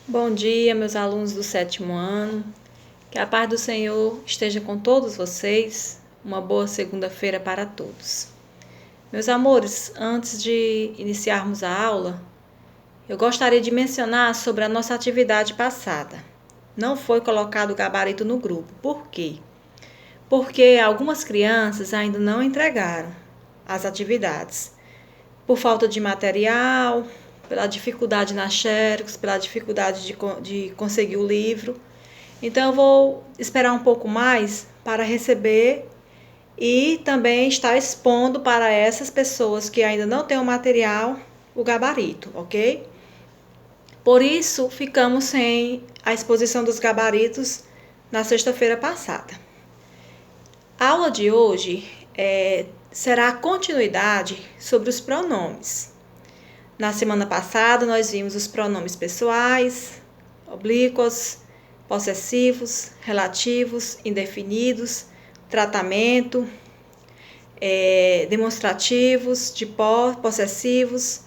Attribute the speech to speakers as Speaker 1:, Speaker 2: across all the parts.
Speaker 1: Bom dia, meus alunos do 7º ano. Que a paz do Senhor esteja com todos vocês. Uma boa segunda-feira para todos. Meus amores, antes de iniciarmos a aula, eu gostaria de mencionar sobre a nossa atividade passada. Não foi colocado o gabarito no grupo. Por quê? Porque algumas crianças ainda não entregaram as atividades. Por falta de material, pela dificuldade na Xerox, pela dificuldade de conseguir o livro. Então, eu vou esperar um pouco mais para receber e também estar expondo para essas pessoas que ainda não têm o material, o gabarito, ok? Por isso, ficamos sem a exposição dos gabaritos na sexta-feira passada. A aula de hoje será a continuidade sobre os pronomes. Na semana passada, nós vimos os pronomes pessoais, oblíquos, possessivos, relativos, indefinidos, tratamento, demonstrativos, de possessivos,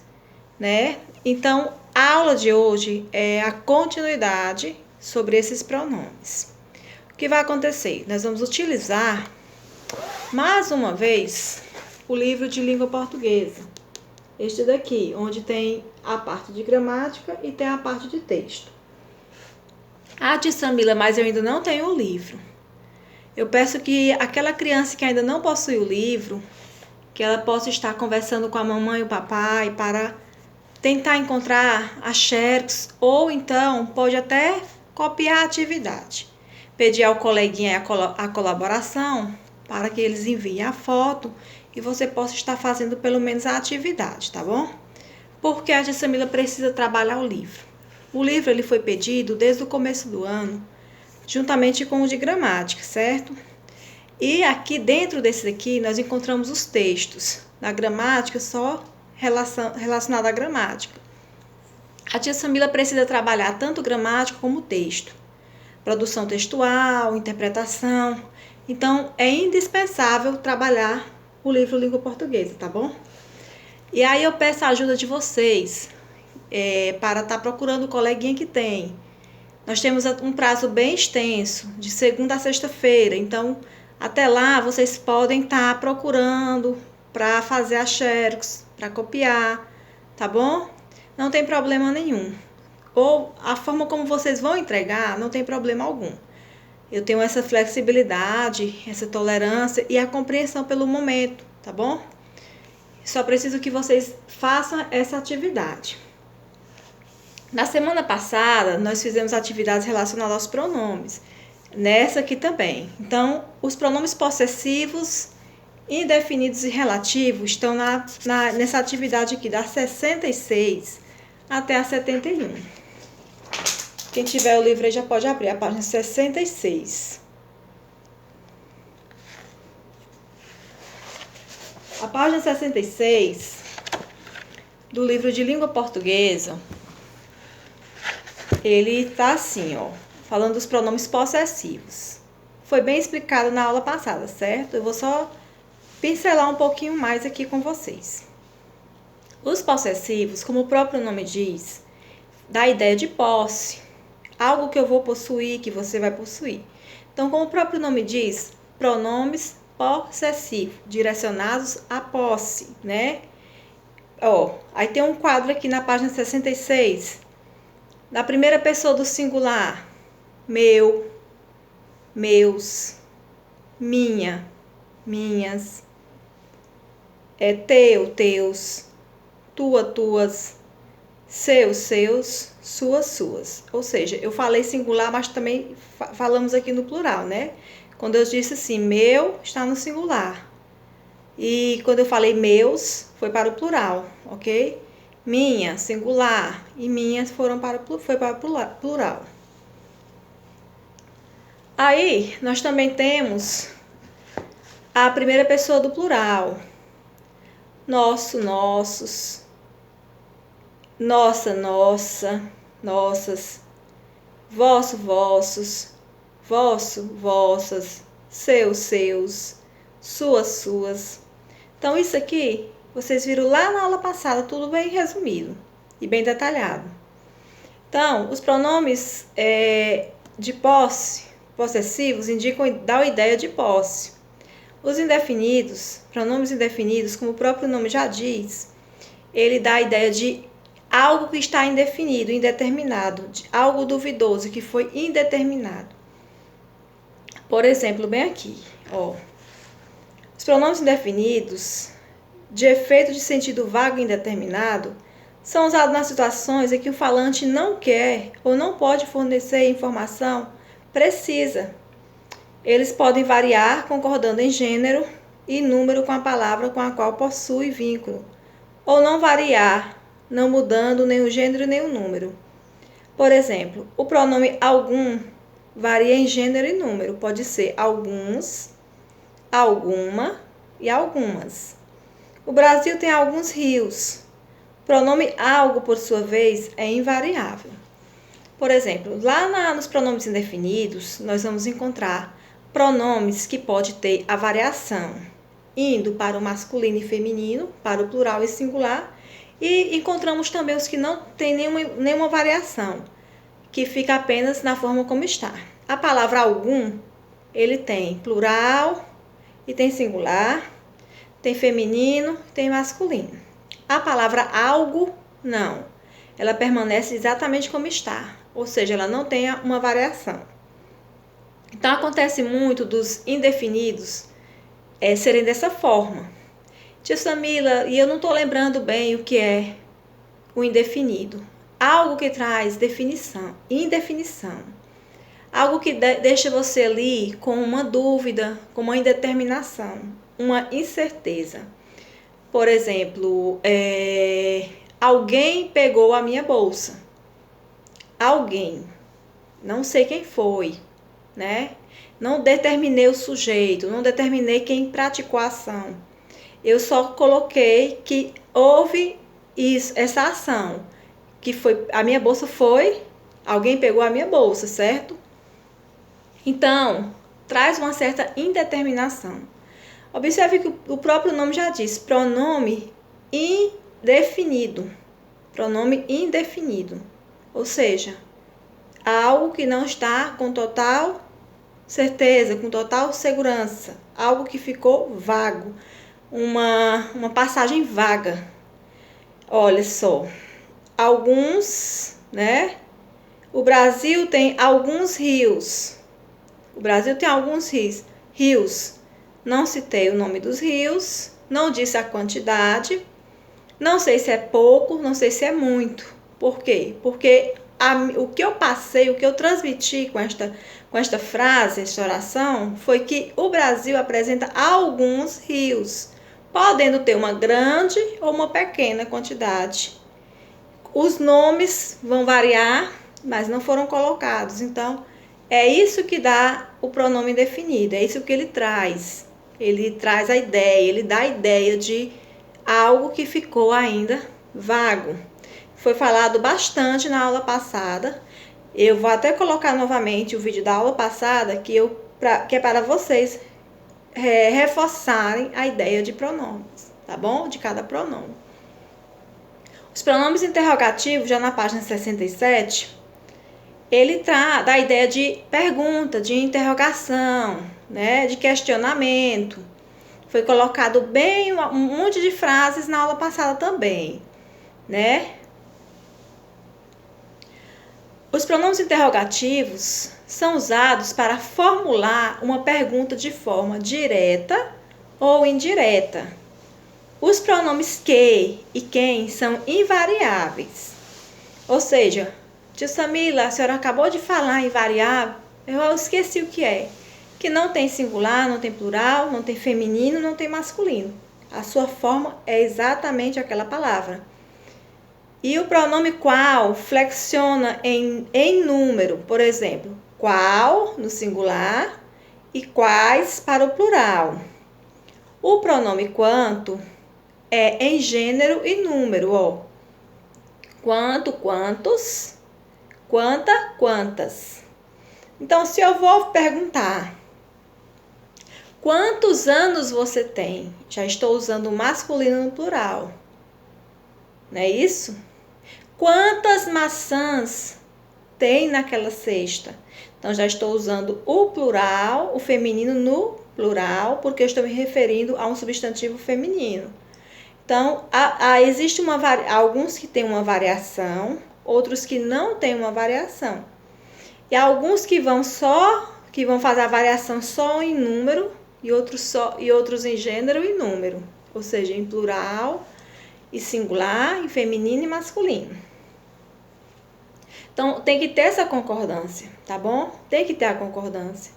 Speaker 1: né? Então, a aula de hoje é a continuidade sobre esses pronomes. O que vai acontecer? Nós vamos utilizar, mais uma vez, o livro de língua portuguesa. Este daqui, onde tem a parte de gramática e tem a parte de texto. Tia Samila, mas eu ainda não tenho o livro. Eu peço que aquela criança que ainda não possui o livro, que ela possa estar conversando com a mamãe e o papai para tentar encontrar a Xerox, ou então pode até copiar a atividade. Pedir ao coleguinha a colaboração para que eles enviem a foto e você possa estar fazendo pelo menos a atividade, tá bom? Porque a tia Samila precisa trabalhar o livro. O livro ele foi pedido desde o começo do ano, juntamente com o de gramática, certo? E aqui dentro desse aqui nós encontramos os textos. Na gramática, só relacionado à gramática. A tia Samila precisa trabalhar tanto gramática como texto. Produção textual, interpretação. Então, é indispensável trabalhar o livro Língua Portuguesa, tá bom? E aí eu peço a ajuda de vocês para estar procurando o coleguinha que tem. Nós temos um prazo bem extenso, de segunda a sexta-feira. Então, até lá, vocês podem estar procurando para fazer a Xerox, para copiar, tá bom? Não tem problema nenhum. Ou a forma como vocês vão entregar, não tem problema algum. Eu tenho essa flexibilidade, essa tolerância e a compreensão pelo momento, tá bom? Só preciso que vocês façam essa atividade. Na semana passada, nós fizemos atividades relacionadas aos pronomes. Nessa aqui também. Então, os pronomes possessivos, indefinidos e relativos estão nessa atividade aqui, da 66 até a 71. Quem tiver o livro aí já pode abrir a página 66. A página 66 do livro de língua portuguesa, ele tá assim, ó, falando dos pronomes possessivos. Foi bem explicado na aula passada, certo? Eu vou só pincelar um pouquinho mais aqui com vocês. Os possessivos, como o próprio nome diz, dá a ideia de posse. Algo que eu vou possuir, que você vai possuir. Então, como o próprio nome diz, pronomes possessivos, direcionados à posse, né? Ó, aí tem um quadro aqui na página 66. Na primeira pessoa do singular, meu, meus, minha, minhas, teu, teus, tua, tuas, seus, seus, suas, suas. Ou seja, eu falei singular, mas também falamos aqui no plural, né? Quando eu disse assim, meu, está no singular. E quando eu falei meus, foi para o plural, ok? Minha, singular, e minhas foi para o plural. Aí, nós também temos a primeira pessoa do plural. Nosso, nossos, nossa, nossa, nossas, vosso, vossos, vosso, vossas, seus, seus, suas, suas. Então, isso aqui, vocês viram lá na aula passada, tudo bem resumido e bem detalhado. Então, os pronomes de posse, possessivos, dão a ideia de posse. Os indefinidos, pronomes indefinidos, como o próprio nome já diz, ele dá a ideia de algo que está indefinido, indeterminado, de algo duvidoso, que foi indeterminado. Por exemplo, bem aqui, ó. Os pronomes indefinidos, de efeito de sentido vago e indeterminado, são usados nas situações em que o falante não quer ou não pode fornecer informação precisa. Eles podem variar concordando em gênero e número com a palavra com a qual possui vínculo, ou não variar, não mudando nem o gênero nem o número. Por exemplo, o pronome algum varia em gênero e número, pode ser alguns, alguma e algumas. O Brasil tem alguns rios. O pronome algo, por sua vez, é invariável. Por exemplo, lá nos pronomes indefinidos, nós vamos encontrar pronomes que pode ter a variação, indo para o masculino e feminino, para o plural e singular, e encontramos também os que não têm nenhuma variação, que fica apenas na forma como está. A palavra algum, ele tem plural e tem singular, tem feminino, tem masculino. A palavra algo, não. Ela permanece exatamente como está, ou seja, ela não tem uma variação. Então, acontece muito dos indefinidos serem dessa forma. Tia Samila, e eu não estou lembrando bem o que é o indefinido. Algo que traz definição, indefinição. Algo que deixa você ali com uma dúvida, com uma indeterminação, uma incerteza. Por exemplo, alguém pegou a minha bolsa. Alguém. Não sei quem foi, né? Não determinei o sujeito, não determinei quem praticou a ação. Eu só coloquei que houve essa ação, que foi, a minha bolsa foi, alguém pegou a minha bolsa, certo? Então, traz uma certa indeterminação. Observe que o próprio nome já diz, pronome indefinido. Pronome indefinido. Ou seja, algo que não está com total certeza, com total segurança. Algo que ficou vago. Uma passagem vaga. Olha só. Alguns, né? O Brasil tem alguns rios. O Brasil tem alguns rios. Não citei o nome dos rios, não disse a quantidade, não sei se é pouco, não sei se é muito. Por quê? Porque o que eu passei, o que eu transmiti com esta frase, esta oração, foi que o Brasil apresenta alguns rios, podendo ter uma grande ou uma pequena quantidade. Os nomes vão variar, mas não foram colocados. Então, é isso que dá o pronome indefinido, é isso que ele traz. Ele traz a ideia, ele dá a ideia de algo que ficou ainda vago. Foi falado bastante na aula passada. Eu vou até colocar novamente o vídeo da aula passada, que é para vocês reforçarem a ideia de pronomes, tá bom? De cada pronome. Os pronomes interrogativos, já na página 67, ele dá a ideia de pergunta, de interrogação, né, de questionamento. Foi colocado bem um monte de frases na aula passada também, né? Os pronomes interrogativos são usados para formular uma pergunta de forma direta ou indireta. Os pronomes que e quem são invariáveis. Ou seja, tia Samila, a senhora acabou de falar em variável, eu esqueci o que é. Que não tem singular, não tem plural, não tem feminino, não tem masculino. A sua forma é exatamente aquela palavra. E o pronome qual flexiona em número, por exemplo, qual no singular e quais para o plural. O pronome quanto é em gênero e número, ó. Quanto, quantos, quanta, quantas. Então, se eu vou perguntar, quantos anos você tem? Já estou usando o masculino no plural. Não é isso? Quantas maçãs tem naquela cesta. Então, já estou usando o plural, o feminino no plural, porque eu estou me referindo a um substantivo feminino. Então, existe alguns que têm uma variação, outros que não têm uma variação. E alguns que vão fazer a variação só em número e outros em gênero e número, ou seja, em plural e singular, em feminino e masculino. Então, tem que ter essa concordância, tá bom? Tem que ter a concordância.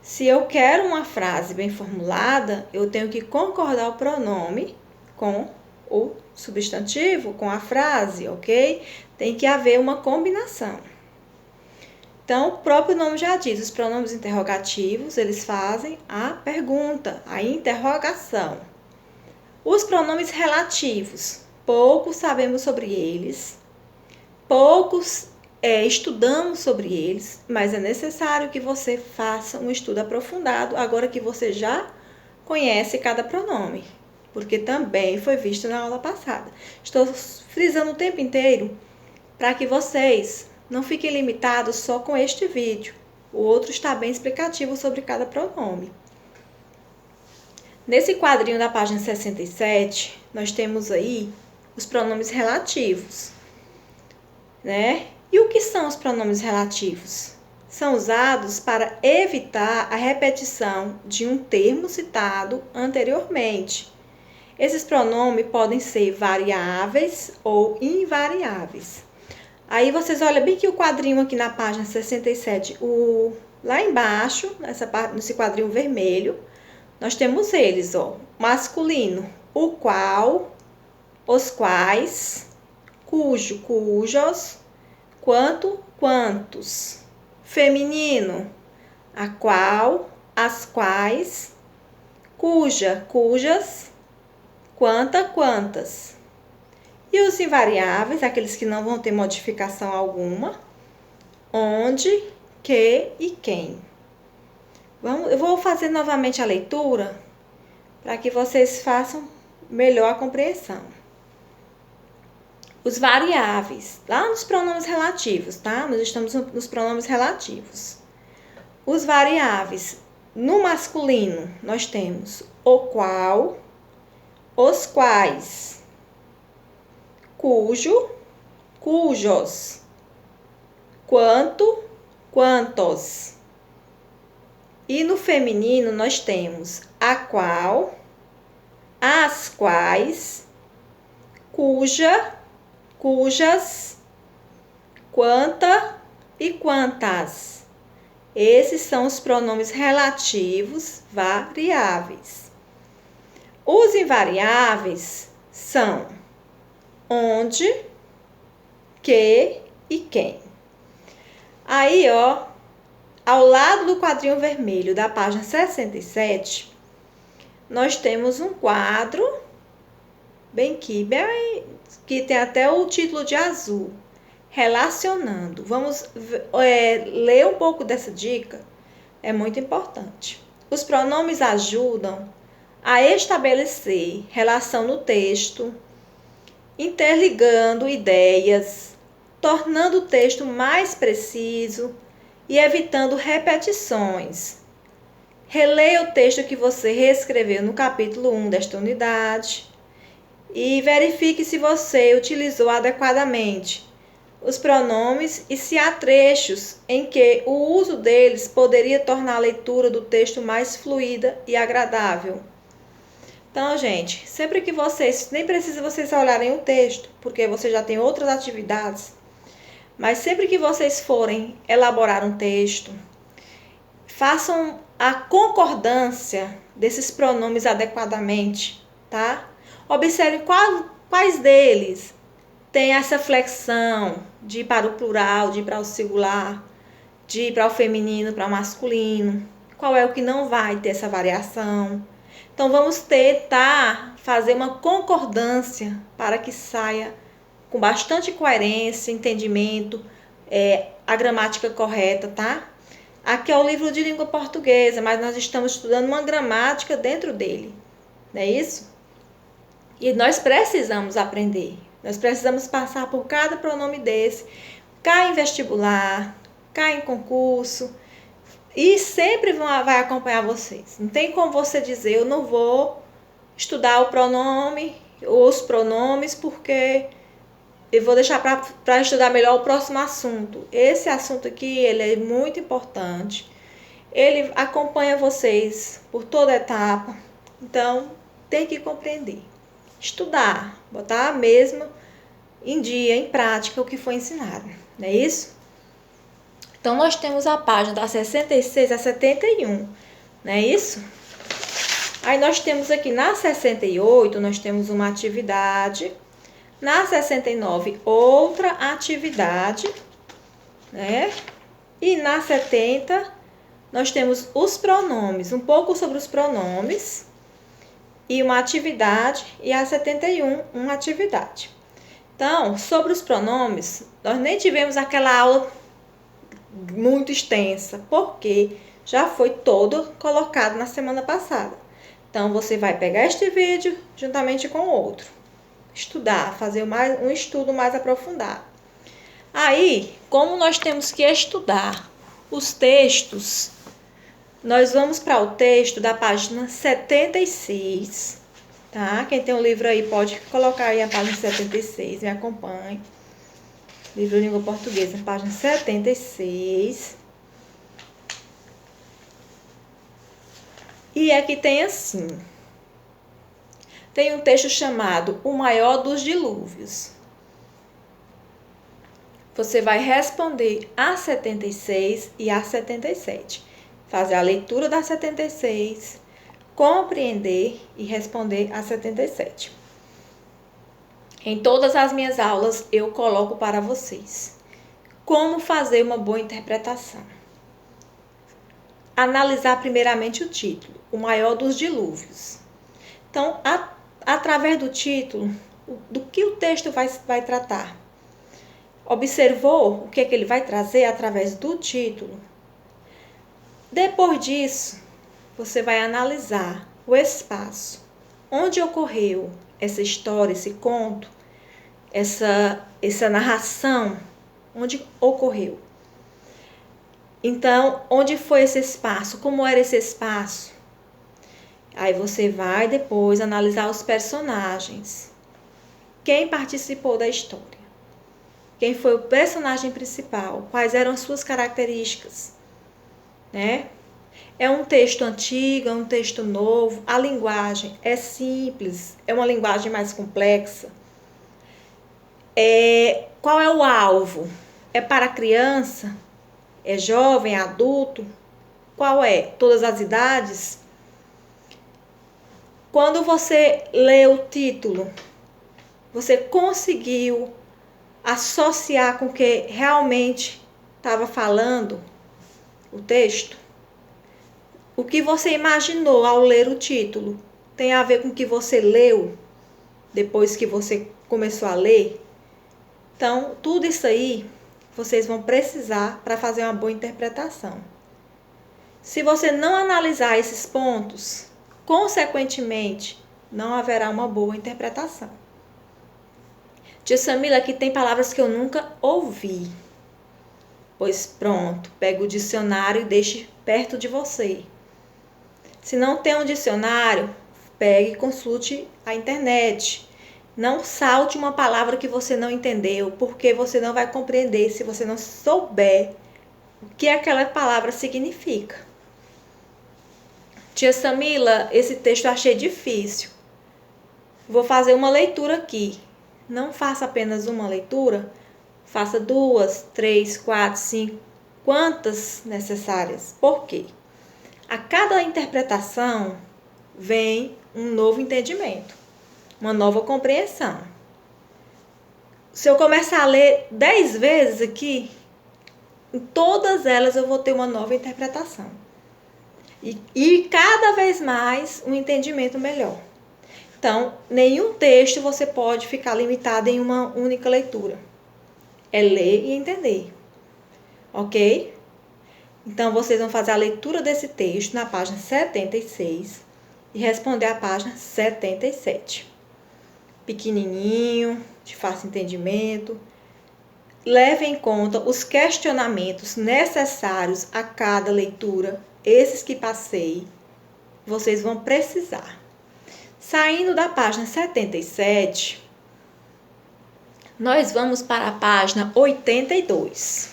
Speaker 1: Se eu quero uma frase bem formulada, eu tenho que concordar o pronome com o substantivo, com a frase, ok? Tem que haver uma combinação. Então, o próprio nome já diz, os pronomes interrogativos, eles fazem a pergunta, a interrogação. Os pronomes relativos, pouco sabemos sobre eles, poucos estudamos sobre eles, mas é necessário que você faça um estudo aprofundado agora que você já conhece cada pronome, porque também foi visto na aula passada. Estou frisando o tempo inteiro para que vocês não fiquem limitados só com este vídeo. O outro está bem explicativo sobre cada pronome. Nesse quadrinho da página 67, nós temos aí os pronomes relativos, né? E o que são os pronomes relativos? São usados para evitar a repetição de um termo citado anteriormente. Esses pronomes podem ser variáveis ou invariáveis. Aí vocês olham bem que o quadrinho aqui na página 67, lá embaixo, nesse quadrinho vermelho, nós temos eles, ó. Masculino, o qual, os quais, cujo, cujos, quanto, quantos. Feminino, a qual, as quais, cuja, cujas, quanta, quantas. E os invariáveis, aqueles que não vão ter modificação alguma, onde, que e quem. Eu vou fazer novamente a leitura para que vocês façam melhor a compreensão. Os variáveis, lá nos pronomes relativos, tá? Nós estamos nos pronomes relativos. Os variáveis, no masculino, nós temos o qual, os quais, cujo, cujos, quanto, quantos. E no feminino nós temos a qual, as quais, cuja, cujas, quanta e quantas. Esses são os pronomes relativos variáveis. Os invariáveis são onde, que e quem. Aí, ó, ao lado do quadrinho vermelho da página 67, nós temos um quadro bem que tem até o título de azul, relacionando. Vamos ler um pouco dessa dica, é muito importante. Os pronomes ajudam a estabelecer relação no texto, interligando ideias, tornando o texto mais preciso e evitando repetições. Releia o texto que você reescreveu no capítulo 1 desta unidade e verifique se você utilizou adequadamente os pronomes e se há trechos em que o uso deles poderia tornar a leitura do texto mais fluida e agradável. Então, gente, sempre que nem precisa vocês olharem o texto, porque você já tem outras atividades, mas sempre que vocês forem elaborar um texto, façam a concordância desses pronomes adequadamente, tá? Observe quais deles têm essa flexão de ir para o plural, de ir para o singular, de ir para o feminino, para o masculino. Qual é o que não vai ter essa variação? Então, vamos fazer uma concordância para que saia com bastante coerência, entendimento, a gramática correta, tá? Aqui é o livro de língua portuguesa, mas nós estamos estudando uma gramática dentro dele, não é isso? E nós precisamos aprender, nós precisamos passar por cada pronome desse, cai em vestibular, cai em concurso e sempre vai acompanhar vocês. Não tem como você dizer, eu não vou estudar o pronome ou os pronomes porque eu vou deixar para estudar melhor o próximo assunto. Esse assunto aqui, ele é muito importante. Ele acompanha vocês por toda etapa. Então, tem que compreender. Estudar, botar mesmo em dia, em prática, o que foi ensinado. Não é isso? Então, nós temos a página da 66 a 71. Não é isso? Aí, nós temos aqui na 68, nós temos uma atividade. Na 69, outra atividade, né? E na 70, nós temos os pronomes, um pouco sobre os pronomes e uma atividade, e a 71, uma atividade. Então, sobre os pronomes, nós nem tivemos aquela aula muito extensa, porque já foi todo colocado na semana passada. Então, você vai pegar este vídeo juntamente com o outro. Estudar, fazer um estudo mais aprofundado. Aí, como nós temos que estudar os textos, nós vamos para o texto da página 76, tá? Quem tem o livro aí pode colocar aí a página 76, me acompanhe. Livro Língua Portuguesa, página 76. E aqui tem assim... Tem um texto chamado O Maior dos Dilúvios. Você vai responder a 76 e a 77. Fazer a leitura da 76, compreender e responder a 77. Em todas as minhas aulas eu coloco para vocês como fazer uma boa interpretação. Analisar primeiramente o título, O Maior dos Dilúvios. Então, através do título, do que o texto vai tratar. Observou o que ele vai trazer através do título? Depois disso, você vai analisar o espaço. Onde ocorreu essa história, esse conto, essa narração? Onde ocorreu? Então, onde foi esse espaço? Como era esse espaço? Aí você vai depois analisar os personagens. Quem participou da história? Quem foi o personagem principal? Quais eram as suas características? Né? É um texto antigo, é um texto novo. A linguagem é simples, é uma linguagem mais complexa. Qual é o alvo? É para criança? É jovem, é adulto? Qual é? Todas as idades? Quando você lê o título, você conseguiu associar com o que realmente estava falando o texto? O que você imaginou ao ler o título tem a ver com o que você leu depois que você começou a ler? Então, tudo isso aí vocês vão precisar para fazer uma boa interpretação. Se você não analisar esses pontos, consequentemente, não haverá uma boa interpretação. Tia Samila, aqui tem palavras que eu nunca ouvi. Pois pronto, pega o dicionário e deixe perto de você. Se não tem um dicionário, pegue e consulte a internet. Não salte uma palavra que você não entendeu, porque você não vai compreender se você não souber o que aquela palavra significa. Tia Samila, esse texto eu achei difícil. Vou fazer uma leitura aqui. Não faça apenas uma leitura, faça 2, 3, 4, 5, quantas necessárias. Por quê? A cada interpretação vem um novo entendimento, uma nova compreensão. Se eu começar a ler 10 vezes aqui, em todas elas eu vou ter uma nova interpretação. E cada vez mais um entendimento melhor. Então, nenhum texto você pode ficar limitado em uma única leitura. É ler e entender. Ok? Então, vocês vão fazer a leitura desse texto na página 76 e responder a página 77. Pequenininho, de fácil entendimento. leve em conta os questionamentos necessários a cada leitura, esses que passei, vocês vão precisar. Saindo da página 77, nós vamos para a página 82.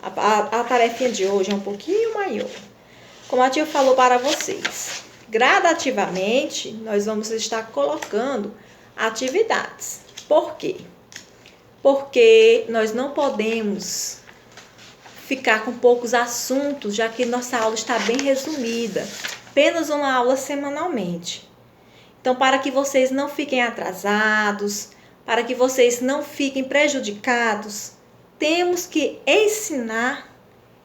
Speaker 1: A tarefinha de hoje é um pouquinho maior. Como a tia falou para vocês, gradativamente nós vamos estar colocando atividades. Por quê? Porque nós não podemos ficar com poucos assuntos, já que nossa aula está bem resumida. Apenas uma aula semanalmente. Então, para que vocês não fiquem atrasados, para que vocês não fiquem prejudicados, temos que ensinar,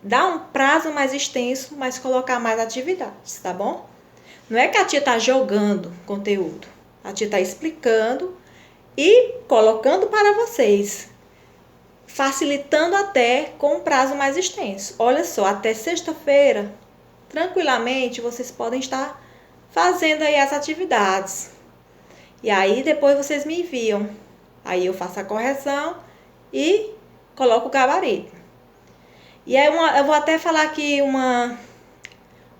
Speaker 1: dar um prazo mais extenso, mas colocar mais atividades, tá bom? Não é que a tia está jogando conteúdo, a tia está explicando e colocando para vocês, facilitando até com um prazo mais extenso. Olha só, até sexta-feira, tranquilamente, vocês podem estar fazendo aí as atividades. E aí, depois vocês me enviam. Aí eu faço a correção e coloco o gabarito. E aí eu vou até falar aqui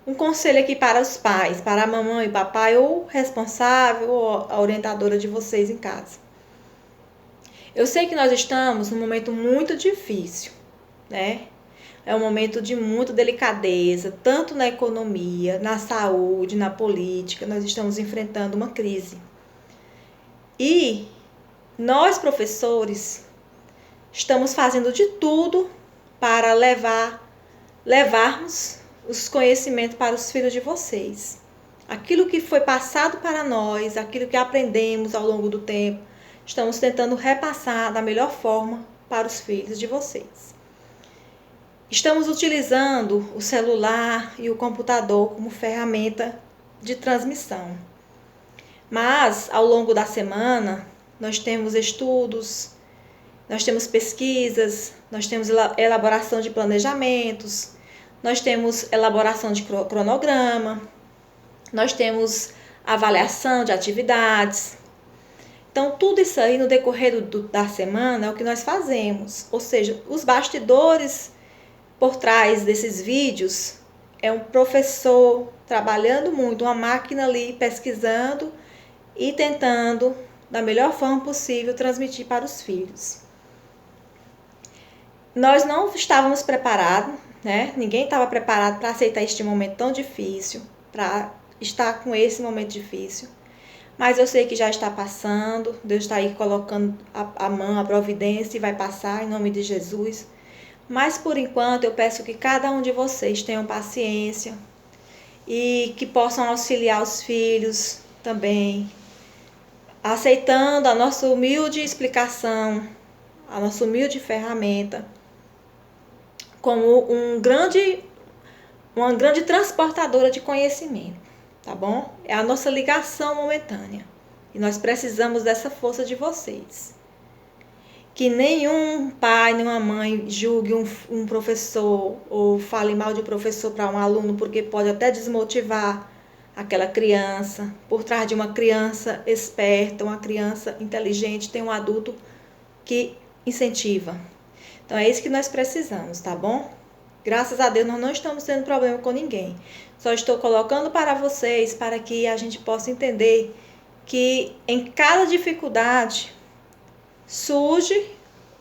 Speaker 1: um conselho aqui para os pais, para a mamãe e papai, ou responsável, ou a orientadora de vocês em casa. Eu sei que nós estamos num momento muito difícil, né? É um momento de muita delicadeza, tanto na economia, na saúde, na política. Nós estamos enfrentando uma crise. E nós, professores, estamos fazendo de tudo para levarmos os conhecimentos para os filhos de vocês. Aquilo que foi passado para nós, aquilo que aprendemos ao longo do tempo, estamos tentando repassar da melhor forma para os filhos de vocês. Estamos utilizando o celular e o computador como ferramenta de transmissão. Mas, ao longo da semana, nós temos estudos, nós temos pesquisas, nós temos elaboração de planejamentos, nós temos elaboração de cronograma, nós temos avaliação de atividades. Então, tudo isso aí no decorrer da semana é o que nós fazemos. Ou seja, os bastidores por trás desses vídeos é um professor trabalhando muito, uma máquina ali pesquisando e tentando, da melhor forma possível, transmitir para os filhos. Nós não estávamos preparados, né? Ninguém estava preparado para aceitar este momento tão difícil, para estar com esse momento difícil. Mas eu sei que já está passando, Deus está aí colocando a mão, a providência, e vai passar em nome de Jesus. Mas por enquanto eu peço que cada um de vocês tenham paciência e que possam auxiliar os filhos também, aceitando a nossa humilde explicação, a nossa humilde ferramenta, como uma grande transportadora de conhecimento, tá bom? É a nossa ligação momentânea e nós precisamos dessa força de vocês. Que nenhum pai, nenhuma mãe julgue um professor ou fale mal de um professor para um aluno, porque pode até desmotivar aquela criança. Por trás de uma criança esperta, uma criança inteligente, tem um adulto que incentiva. Então é isso que nós precisamos, tá bom? Graças a Deus nós não estamos tendo problema com ninguém. Só estou colocando para vocês para que a gente possa entender que em cada dificuldade surge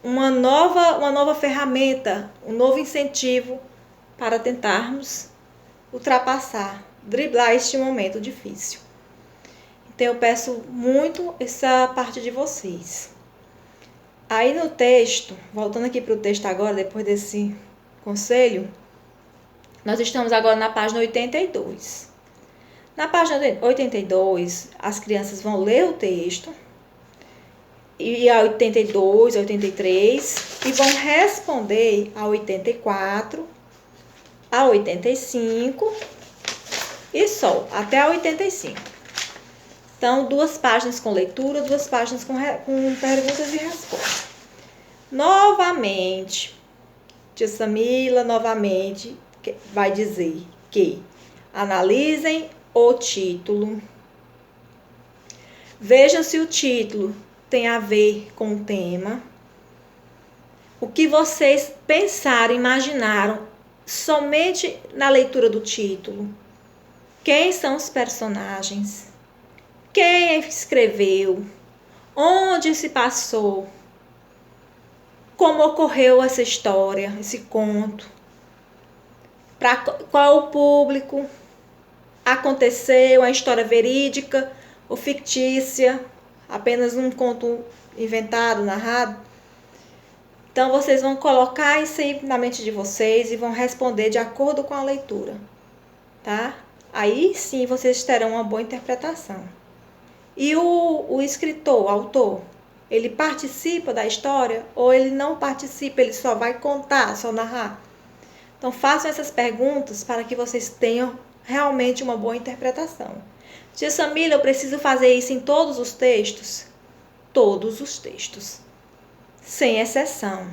Speaker 1: uma nova ferramenta, um novo incentivo para tentarmos ultrapassar, driblar este momento difícil. Então eu peço muito essa parte de vocês. Aí no texto, voltando aqui para o texto agora, depois desse conselho, nós estamos agora na página 82. Na página 82, as crianças vão ler o texto, e a 82, 83, e vão responder a 84, a 85 e só, até a 85. Então, 2 páginas com leitura, 2 páginas com perguntas e respostas. Novamente, tia Samila novamente vai dizer que analisem o título. Vejam se o título tem a ver com o tema. o que vocês pensaram, imaginaram, somente na leitura do título. Quem são os personagens? Quem escreveu? Onde se passou? Como ocorreu essa história, esse conto? Para qual o público? Aconteceu a história verídica ou fictícia? Apenas um conto inventado, narrado? Então, vocês vão colocar isso aí na mente de vocês e vão responder de acordo com a leitura, tá? Aí sim vocês terão uma boa interpretação. E o escritor, o autor, ele participa da história ou ele não participa, ele só vai contar, só narrar? Então, façam essas perguntas para que vocês tenham realmente uma boa interpretação. Tia Samila, eu preciso fazer isso em todos os textos? Todos os textos. Sem exceção.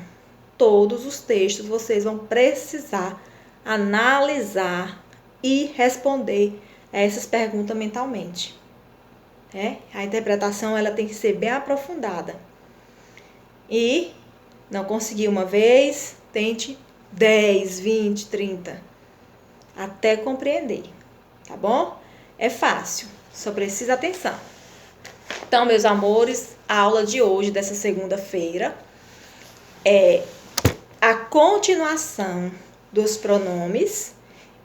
Speaker 1: Todos os textos vocês vão precisar analisar e responder a essas perguntas mentalmente. A interpretação ela tem que ser bem aprofundada. E não conseguiu uma vez, tente 10, 20, 30, até compreender, tá bom? É fácil, só precisa atenção. Então, meus amores, a aula de hoje, dessa segunda-feira, é a continuação dos pronomes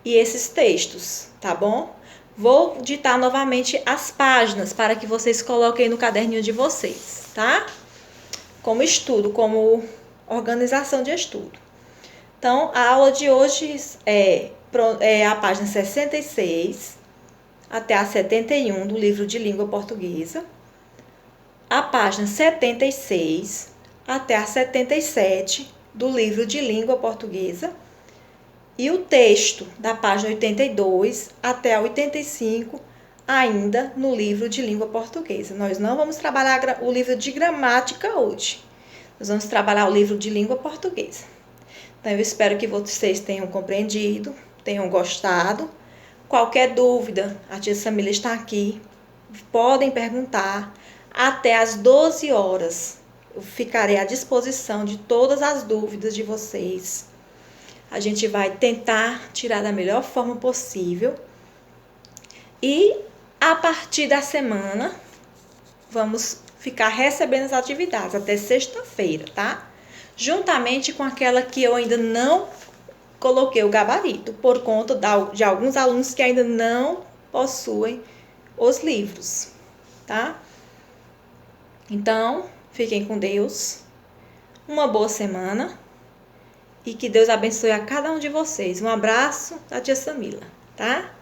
Speaker 1: e esses textos, tá bom? Vou ditar novamente as páginas para que vocês coloquem no caderninho de vocês, tá? Como estudo, como organização de estudo. Então, a aula de hoje é a página 66 até a 71 do livro de língua portuguesa. A página 76 até a 77 do livro de língua portuguesa. E o texto da página 82 até a 85, ainda no livro de língua portuguesa. Nós não vamos trabalhar o livro de gramática hoje. Nós vamos trabalhar o livro de língua portuguesa. Então, eu espero que vocês tenham compreendido, tenham gostado. Qualquer dúvida, a tia Samila está aqui. Podem perguntar. Até às 12 horas, eu ficarei à disposição de todas as dúvidas de vocês. A gente vai tentar tirar da melhor forma possível. E a partir da semana, vamos ficar recebendo as atividades até sexta-feira, tá? Juntamente com aquela que eu ainda não coloquei o gabarito, por conta de alguns alunos que ainda não possuem os livros, tá? Então, fiquem com Deus. Uma boa semana. E que Deus abençoe a cada um de vocês. Um abraço da tia Samila, tá?